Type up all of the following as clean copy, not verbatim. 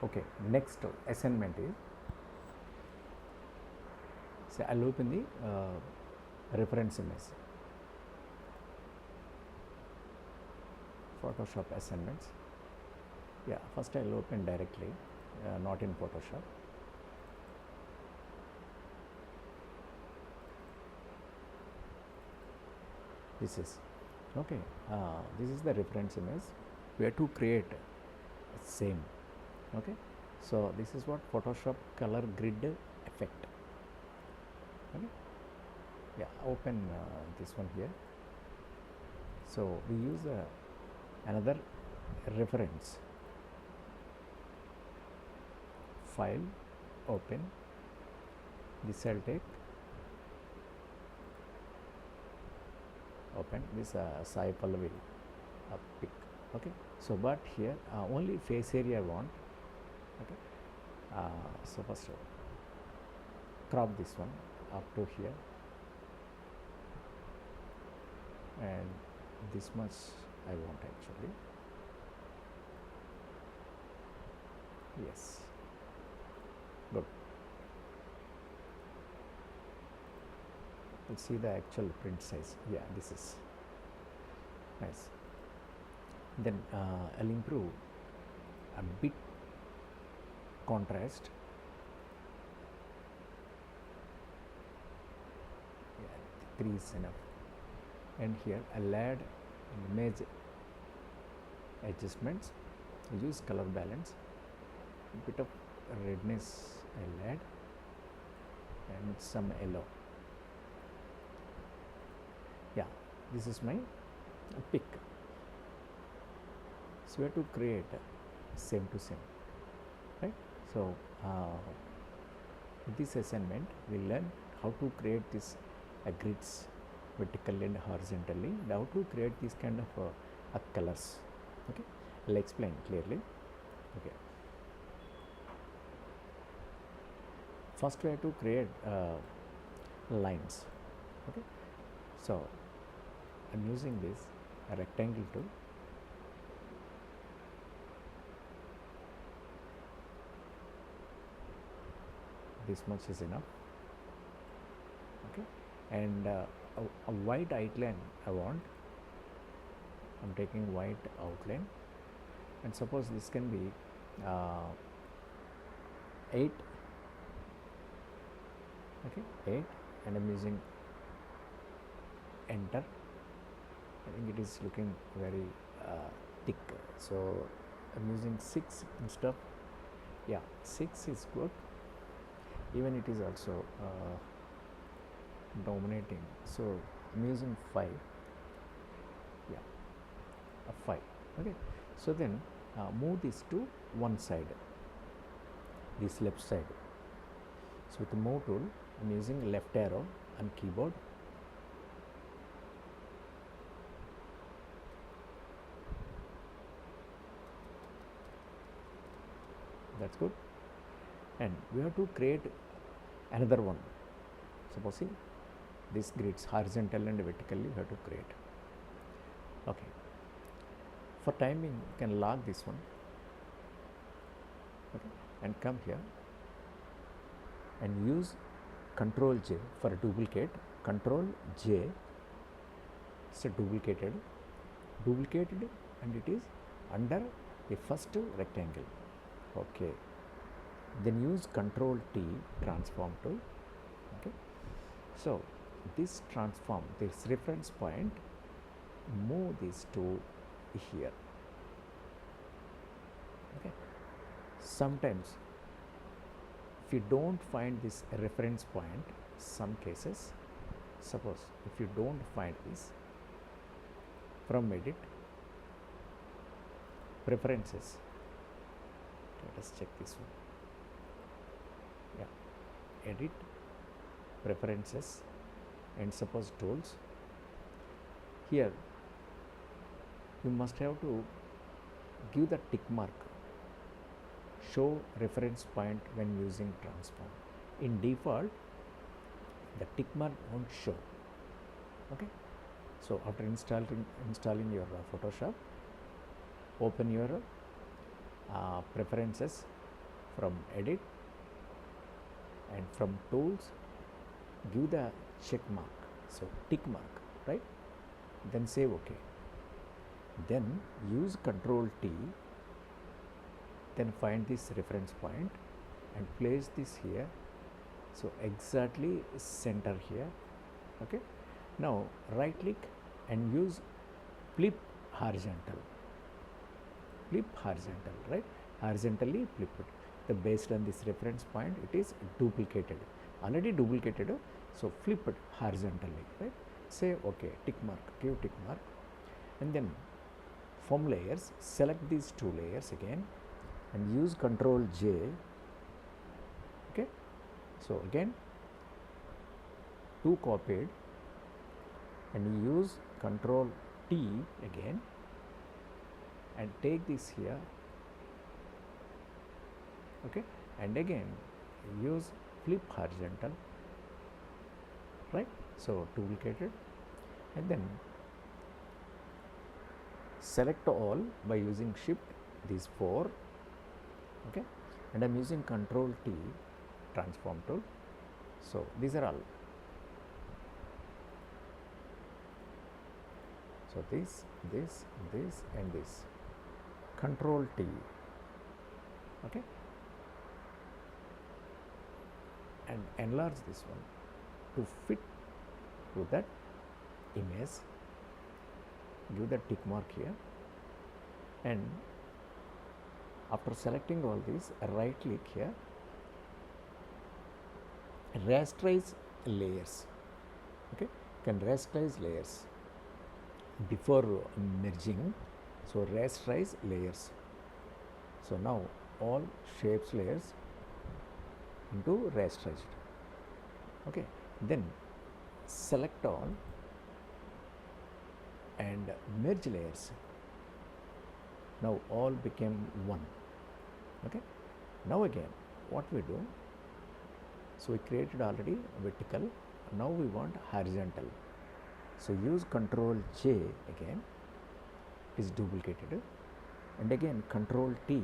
Okay, next assignment is, say I'll open the reference image. Photoshop assignments. Yeah, first I'll open directly, not in Photoshop. This is okay. This is the reference image. We have to create same. Okay, so this is what Photoshop color grid effect. Okay, yeah, open this one here. So we use another reference. File, open. This I'll take. Open this Sai Pallavi pick. Okay, so but here only face area I want. Okay, so first crop this one up to here, and this much I want actually. Yes, good. Let's see the actual print size. Yeah, this is nice. Then I'll improve a bit contrast. Yeah, 3 is enough. And here I'll add image adjustments. I use color balance. A bit of redness I'll add, and some yellow. Yeah, this is my pick. So we have to create same to same, right? So this assignment we learn how to create this grids vertically and horizontally, and how to create this kind of colors. Okay, I'll explain clearly. Okay, first we have to create lines. Okay, so I'm using this rectangle tool. This much is enough. Okay, and a white outline I want. I'm taking white outline, and suppose this can be 8. Okay, 8, and I'm using enter. I think it is looking very thick, so I'm using 6 instead of, yeah, 6 is good. Even it is also dominating, so I'm using 5. Yeah, a 5. Okay, so then move this to one side, this left side. So with the move tool, I'm using left arrow on keyboard. That's good. And we have to create another one. Suppose see, this grids horizontal and vertically we have to create. Okay, for timing you can log this one. Okay, and come here and use Control J for a duplicate. Control J, it's a duplicated, and it is under the first rectangle. Okay, then use Control T, transform tool. Okay, so this transform, this reference point, move this to here. Okay, sometimes if you don't find this reference point, some cases, suppose if you don't find this, from edit, preferences, let us check this one. Yeah, edit, preferences, and suppose tools. Here you must have to give the tick mark, show reference point when using transform. In default, the tick mark won't show. Okay, so after installing your Photoshop, open your preferences, from edit and from tools give the check mark, so tick mark, right? Then say OK. Then use Control T, then find this reference point and place this here, so exactly center here. Okay, now right click and use flip horizontal, right? Horizontally flip it. Based on this reference point, it is duplicated, already duplicated, so flip it horizontally, right? Say OK, tick mark, give tick mark, and then from layers select these two layers again and use Control J. Okay, so again two copied and use Control T again and take this here. Okay, and again use flip horizontal, right? So duplicated, and then select all by using Shift, these four. Okay, and I'm using Control T, transform tool. So these are all. So this, and this. Control T. Okay, and enlarge this one to fit to that image. Give the tick mark here, and after selecting all these, right click here, rasterize layers. Okay, can rasterize layers before merging, so rasterize layers. So now all shapes layers into rasterized. Okay, then select all and merge layers. Now all became one. Okay, now again what we do, so we created already vertical, now we want horizontal, so use Control J again, is duplicated, and again Control T,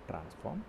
transform,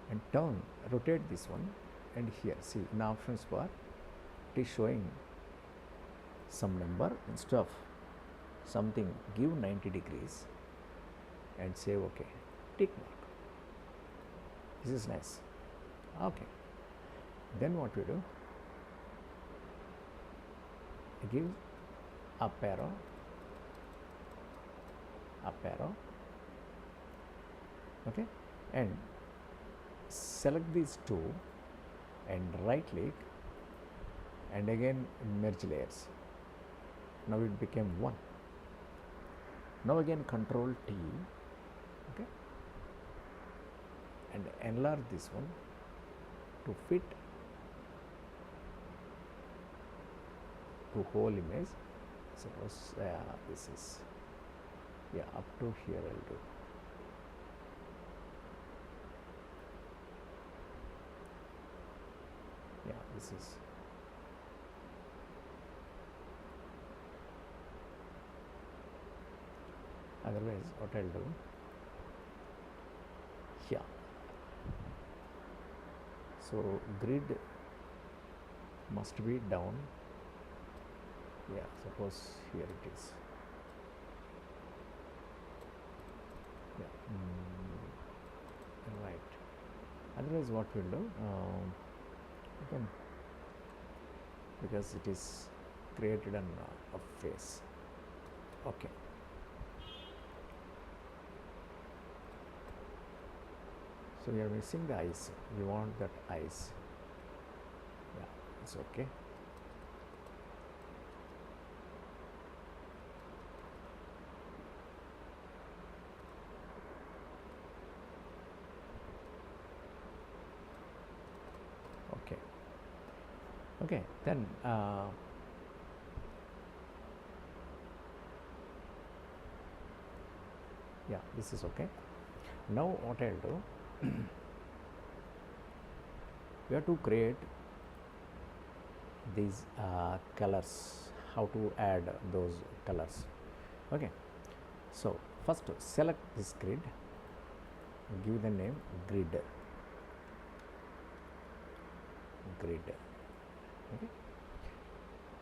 and turn, rotate this one, and here see in options bar it is showing some number, instead of something give 90 degrees and say OK, tick mark. This is nice. Okay, then what we do, give up arrow, okay, and select these two and right click and again merge layers. Now it became one. Now again Control T, okay, and enlarge this one to fit to whole image. Suppose this is, yeah, up to here I'll do. Yeah, this is. Otherwise, what I'll do, yeah, so grid must be down. Yeah, suppose here it is. Yeah, right. Otherwise, what we'll do, again, because it is created on a face. Okay. So we are missing the eyes. We want that eyes. Yeah, it's okay. Okay. Okay. Then yeah, this is okay. Now what I'll do, we have to create these colors, how to add those colors. Okay, so first select this grid, give the name grid. Okay.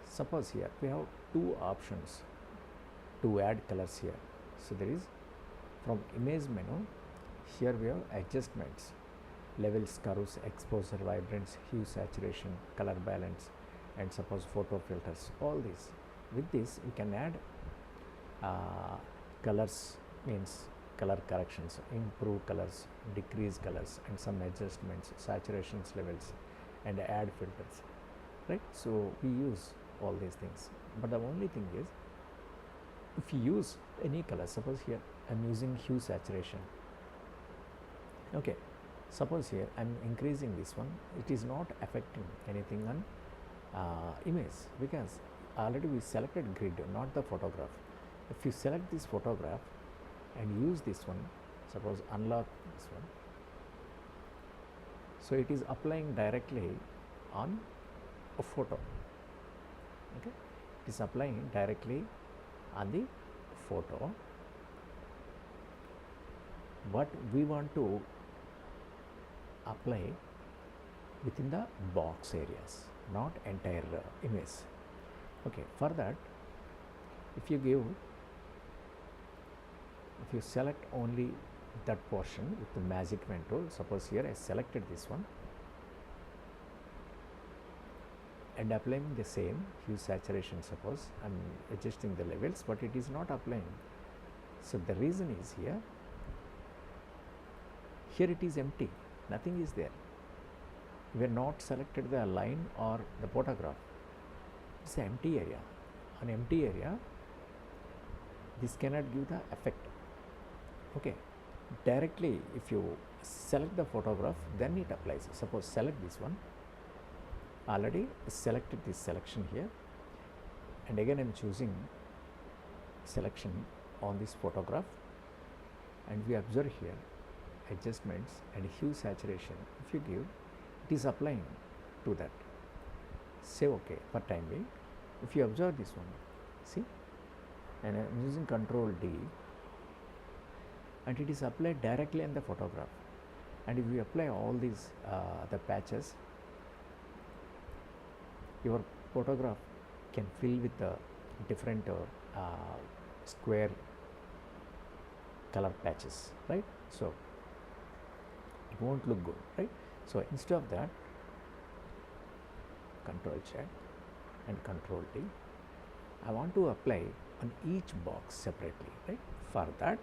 Suppose here we have two options to add colors here. So there is from image menu, here we have adjustments, levels, curves, exposure, vibrance, hue, saturation, color balance, and suppose photo filters, all these. With this we can add colors, means color corrections, improve colors, decrease colors, and some adjustments, saturations levels, and add filters, right? So we use all these things, but the only thing is, if you use any color, suppose here I am using hue saturation, okay, suppose here I am increasing this one, it is not affecting anything on image, because already we selected grid, not the photograph. If you select this photograph and use this one, suppose unlock this one, so it is applying directly on a photo, okay, it is applying directly on the photo, but we want to apply within the box areas, not entire image. Okay, for that, if you select only that portion with the magic wand tool, suppose here I selected this one and applying the same hue saturation, suppose I am adjusting the levels, but it is not applying. So the reason is here it is empty, nothing is there. We have not selected the line or the photograph, it is an empty area. An empty area, this cannot give the effect. Okay, directly if you select the photograph, then it applies. Suppose select this one, already selected this selection here, and again I am choosing selection on this photograph, and we observe here adjustments and hue saturation. If you give, it is applying to that. Say OK for time being. If you observe this one, see, and I am using Control D, and it is applied directly on the photograph. And if you apply all these the patches, your photograph can fill with the different square color patches, right? So it won't look good, right? So instead of that, Control check and Control D, I want to apply on each box separately, right? For that,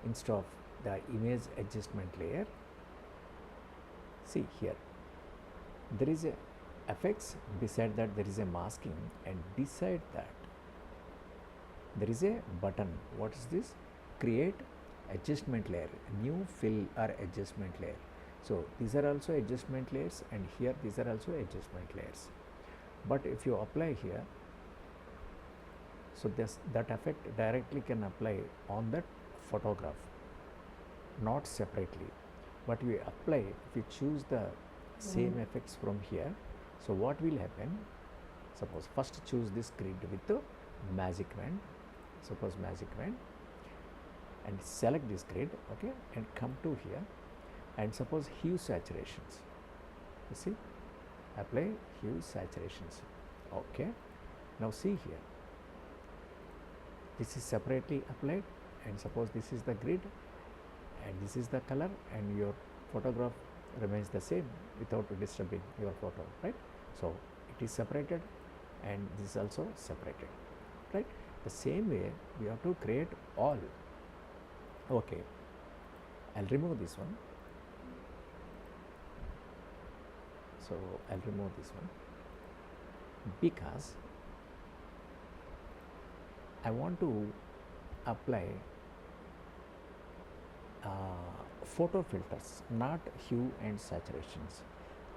instead of the image adjustment layer, see here, there is a effects, beside that there is a masking, and beside that there is a button. What is this? Create adjustment layer, new fill or adjustment layer. So these are also adjustment layers, and here these are also adjustment layers. But if you apply here, so that effect directly can apply on that photograph, not separately. But we apply, if you choose the same effects from here, so what will happen? Suppose first choose this grid with the magic wand, suppose magic wand, and select this grid, okay, and come to here, and suppose hue saturations, you see, apply hue saturations, okay. Now see here, this is separately applied, and suppose this is the grid and this is the color, and your photograph remains the same without disturbing your photo, right? So it is separated and this is also separated, right? The same way we have to create all. Okay, I'll remove this one. So I'll remove this one because I want to apply photo filters, not hue and saturations.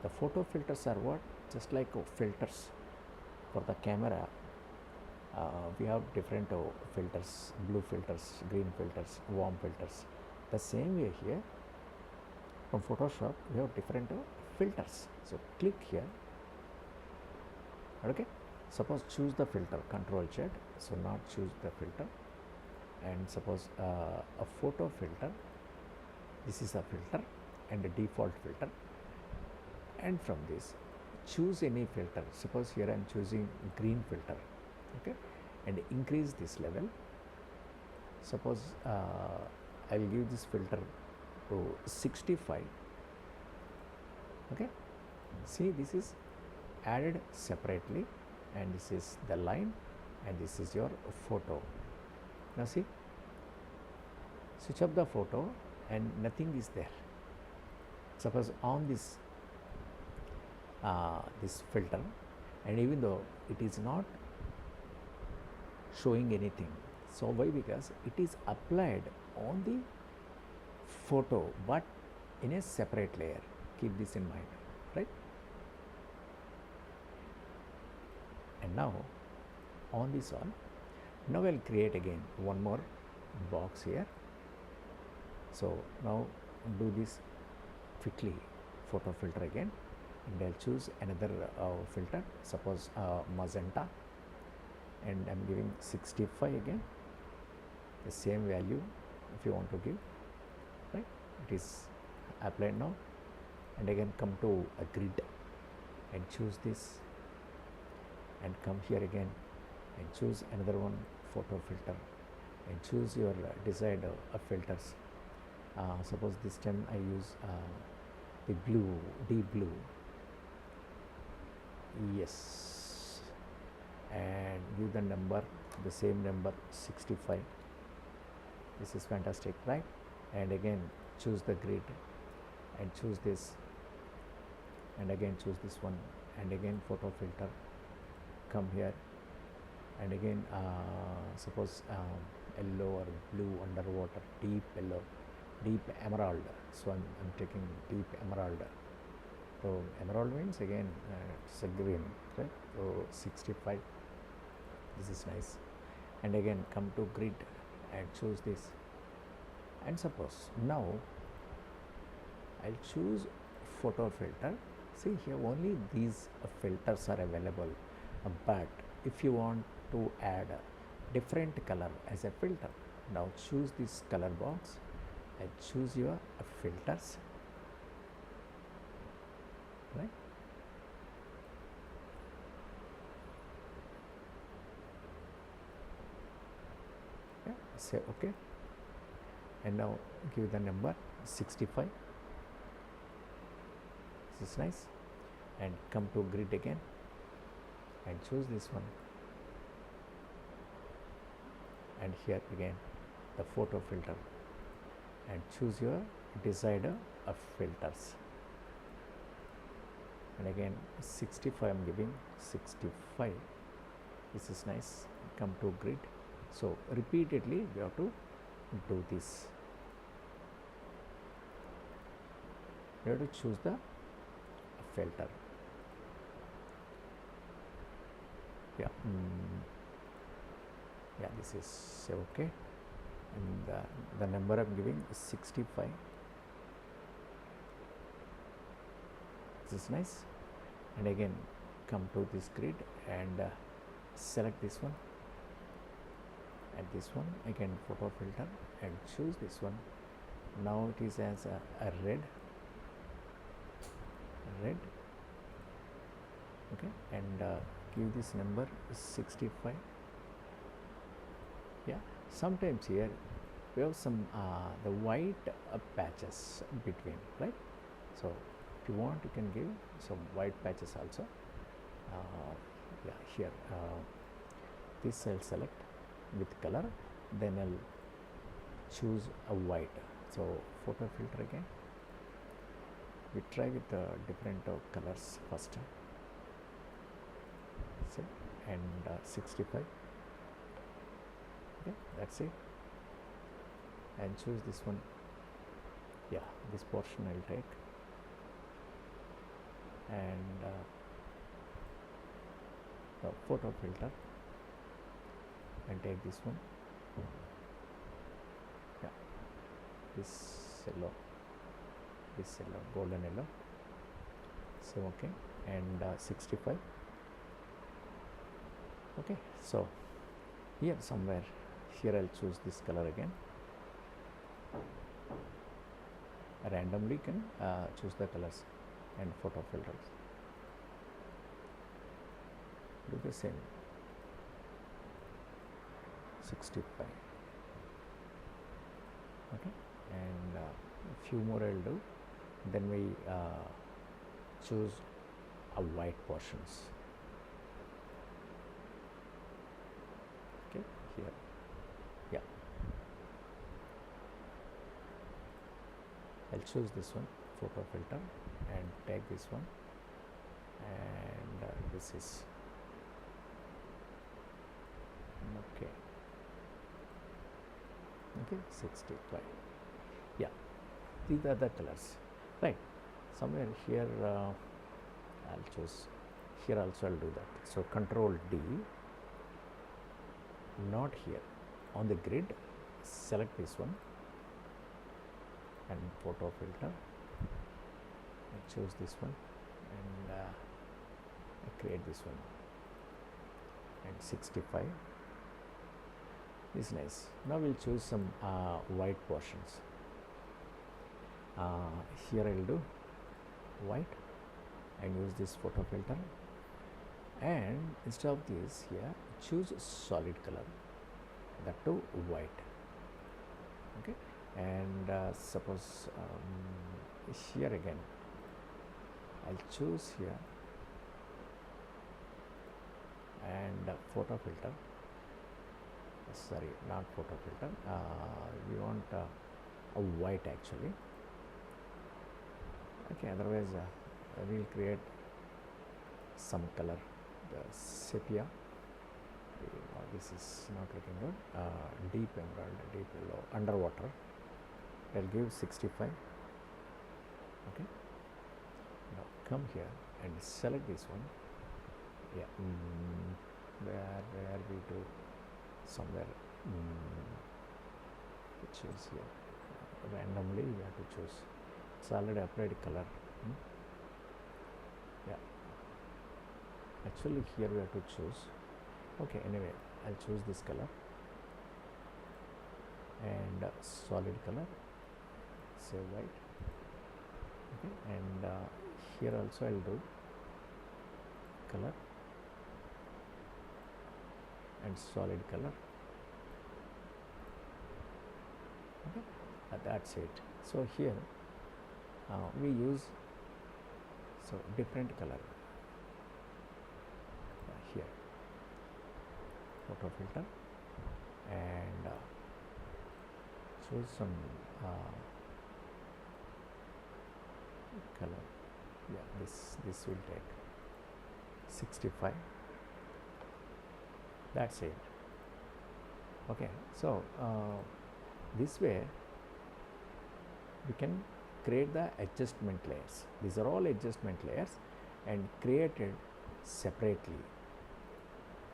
The photo filters are what? Just like filters for the camera. We have different filters, blue filters, green filters, warm filters. The same way here from Photoshop we have different filters. So click here, okay. Suppose choose the filter, Control Z, so not choose the filter, and suppose a photo filter, This is a filter and a default filter, and from this choose any filter. Suppose here I am choosing green filter, okay, and increase this level. Suppose I will give this filter to 65. Okay, see, this is added separately, and this is the line, and this is your photo. Now see, switch up the photo and nothing is there. Suppose on this this filter, and even though it is not showing anything, so why? Because it is applied on the photo but in a separate layer. Keep this in mind, right? And now on this one, now I'll create again one more box here. So now do this quickly, photo filter again, and I'll choose another filter, suppose magenta, and I'm giving 65 again, the same value if you want to give, right? It is applied now, and again come to a grid and choose this, and come here again and choose another one, photo filter, and choose your desired filters. Suppose this time I use the blue, deep blue, yes, and give the number, the same number, 65. This is fantastic, right? And again choose the grid and choose this, and again choose this one, and again photo filter, come here, and again suppose yellow or blue underwater, deep yellow, deep emerald. So I'm taking deep emerald. So emerald means again it's a green, right? So 65. This is nice. And again come to grid and choose this. And suppose now I'll choose photo filter. See, here only these filters are available, but if you want to add a different color as a filter, now choose this color box and choose your filters, right? Yeah, say okay, and now give the number 65. This is nice, and come to grid again and choose this one, and here again the photo filter, and choose your desired filters, and again 65 I'm giving 65. This is nice. Come to grid. So repeatedly we have to do this. You have to choose the filter. Yeah, yeah, this is okay, and the number I'm giving is 65. This is nice, and again come to this grid and select this one and this one, again photo filter, and choose this one. Now it is as a red, okay, and give this number 65. Yeah, sometimes here we have some the white patches between, right? So if you want, you can give some white patches also. Yeah, here this I'll select with color, then I'll choose a white. So photo filter again, we try with different colors first. See, and 65. Okay, that's it, and choose this one. Yeah, this portion I'll take, and the photo filter, and take this one. Yeah, this yellow, golden yellow. So okay, and 65. Okay, so here somewhere, here I'll choose this color again, randomly can choose the colors and photo filters. Do the same. 65. Okay, and a few more I'll do. Then we choose a white portions. Okay, here, yeah. I'll choose this one, photo filter, and take this one, and this is okay. Okay, 65. Yeah, these are the colors, right? Somewhere here I'll choose. Here also I'll do that. So Control D. Not here, on the grid. Select this one and photo filter. I choose this one and I create this one. And 65 is nice. Now we'll choose some white portions. Here I will do white and use this photo filter, and instead of this here choose solid color, that too white. Okay, and suppose here again I'll choose here and photo filter. Sorry, not photo filter. We want a white actually. Okay, otherwise we'll create some color, the sepia. This is not looking good. Deep emerald, deep yellow, underwater. I'll give 65. Okay. Now come here and select this one. Yeah. Where we do somewhere. We choose here. Randomly we have to choose. It's already applied color. Yeah. Actually here we have to choose. Okay, anyway, I'll choose this color and solid color, say white. Okay, and here also I'll do color and solid color. Okay, that's it. So here we use different color here. Photo filter and choose some color. Yeah, this will take 65. That's it. Okay, so this way we can create the adjustment layers. These are all adjustment layers and created separately,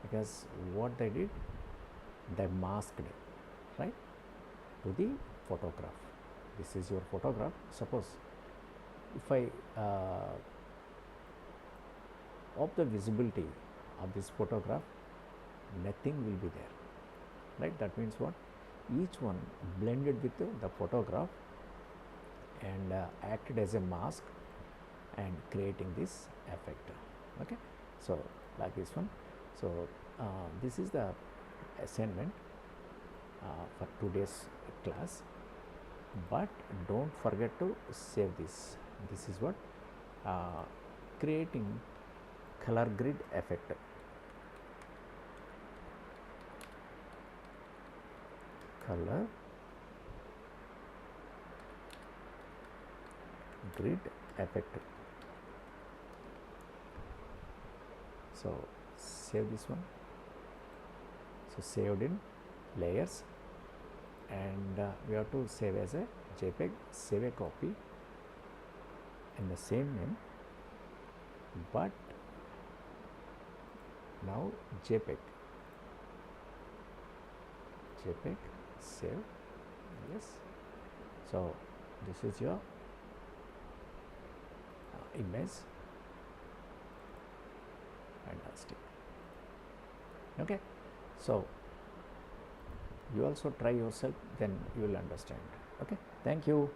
because what they did, they masked, right, to the photograph. This is your photograph. Suppose if I of the visibility of this photograph, nothing will be there, right? That means what? Each one blended with the photograph and acted as a mask and creating this effect. Okay, so like this one. So this is the assignment for today's class, but don't forget to save this. This is what creating color grid effect. Color grid effect. So save this one. So saved in layers, and we have to save as a JPEG. Save a copy in the same name, but now JPEG. Save. Yes. So this is your image. Fantastic. Okay, so you also try yourself, then you will understand. Okay, thank you.